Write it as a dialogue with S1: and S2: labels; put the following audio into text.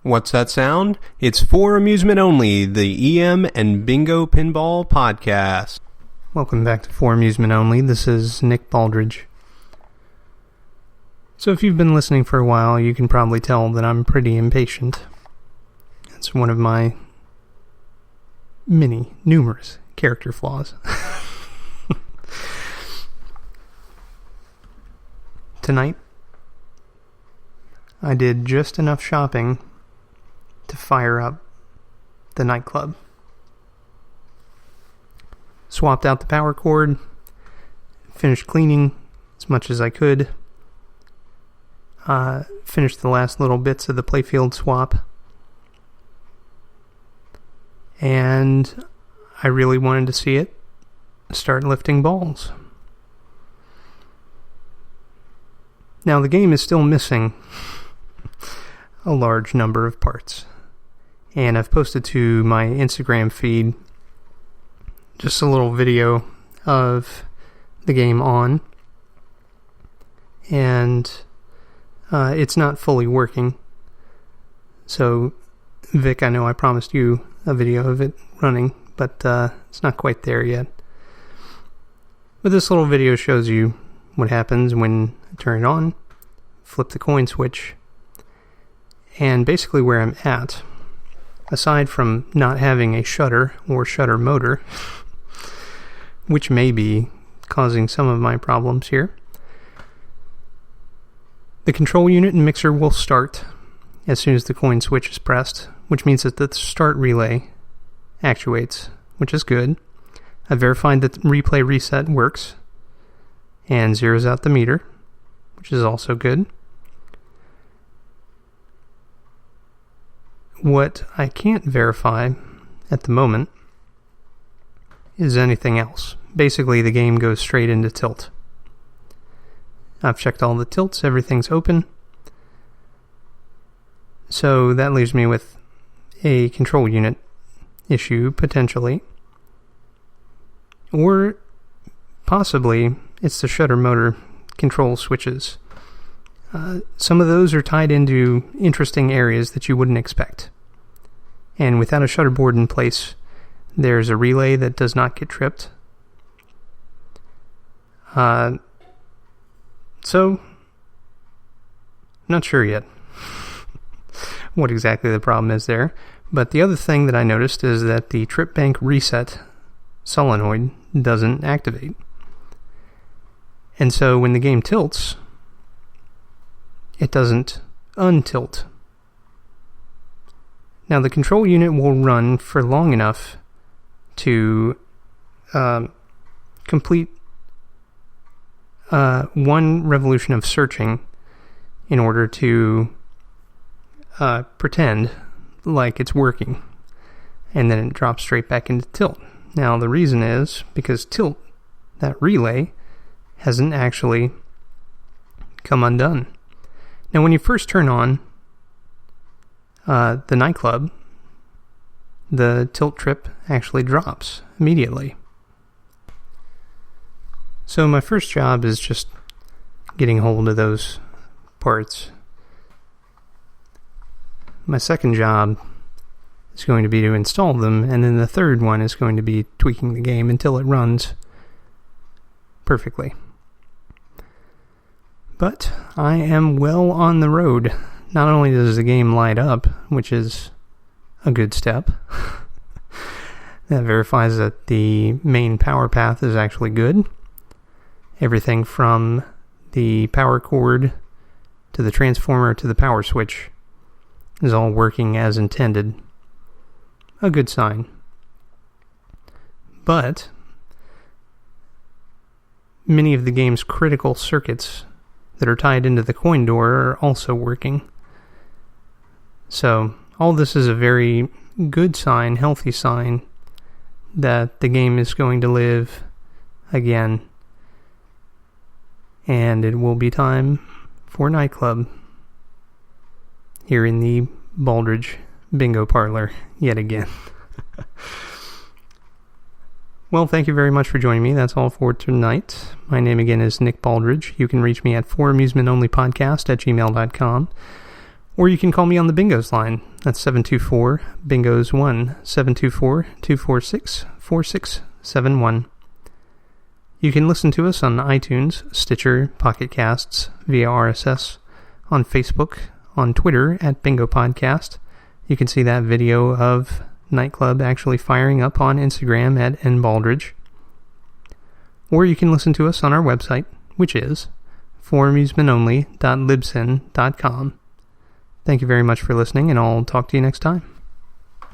S1: What's that sound? It's For Amusement Only, the EM and Bingo Pinball Podcast.
S2: Welcome back to For Amusement Only. This is Nick Baldridge. So if you've been listening for a while, you can probably tell that I'm pretty impatient. It's one of my numerous character flaws. Tonight, I did just enough shopping to fire up the nightclub. Swapped out the power cord, finished cleaning as much as I could, finished the last little bits of the playfield swap, and I really wanted to see it start lifting balls. Now the game is still missing a large number of parts, and I've posted to my Instagram feed just a little video of the game on, and it's not fully working. So Vic, I know I promised you a video of it running, but it's not quite there yet. But this little video shows you what happens when I turn it on, flip the coin switch, and basically where I'm at, aside from not having a shutter or shutter motor, which may be causing some of my problems here, the control unit and mixer will start as soon as the coin switch is pressed, which means that the start relay actuates, which is good. I verified that replay reset works and zeroes out the meter, which is also good. What I can't verify at the moment is anything else. Basically, the game goes straight into tilt. I've checked all the tilts, everything's open. So that leaves me with a control unit issue, potentially. Or possibly it's the shutter motor control switches. Some of those are tied into interesting areas that you wouldn't expect. And without a shutter board in place, there's a relay that does not get tripped. So, I'm not sure yet what exactly the problem is there. But the other thing that I noticed is that the trip bank reset solenoid doesn't activate. And so when the game tilts, it doesn't untilt. Now the control unit will run for long enough to complete one revolution of searching in order to pretend like it's working, and then it drops straight back into tilt. Now the reason is because tilt, that relay, hasn't actually come undone. Now when you first turn on the nightclub, the tilt trip actually drops immediately. So my first job is just getting hold of those parts. My second job is going to be to install them, and then the third one is going to be tweaking the game until it runs perfectly. But I am well on the road. Not only does the game light up, which is a good step, that verifies that the main power path is actually good. Everything from the power cord to the transformer to the power switch is all working as intended. A good sign. But many of the game's critical circuits that are tied into the coin door are also working. So all this is a very good sign, healthy sign, that the game is going to live again. And it will be time for nightclub here in the Baldridge Bingo Parlor yet again. Well, thank you very much for joining me. That's all for tonight. My name again is Nick Baldridge. You can reach me at foramusementonlypodcast@gmail.com. Or you can call me on the Bingos line. That's 724-BINGOS-1, 724-246-4671. You can listen to us on iTunes, Stitcher, Pocket Casts, via RSS, on Facebook, on Twitter at Bingo Podcast. You can see that video of Nightclub actually firing up on Instagram at nbaldridge. Or you can listen to us on our website, which is foramusementonly.libsyn.com. Thank you very much for listening, and I'll talk to you next time.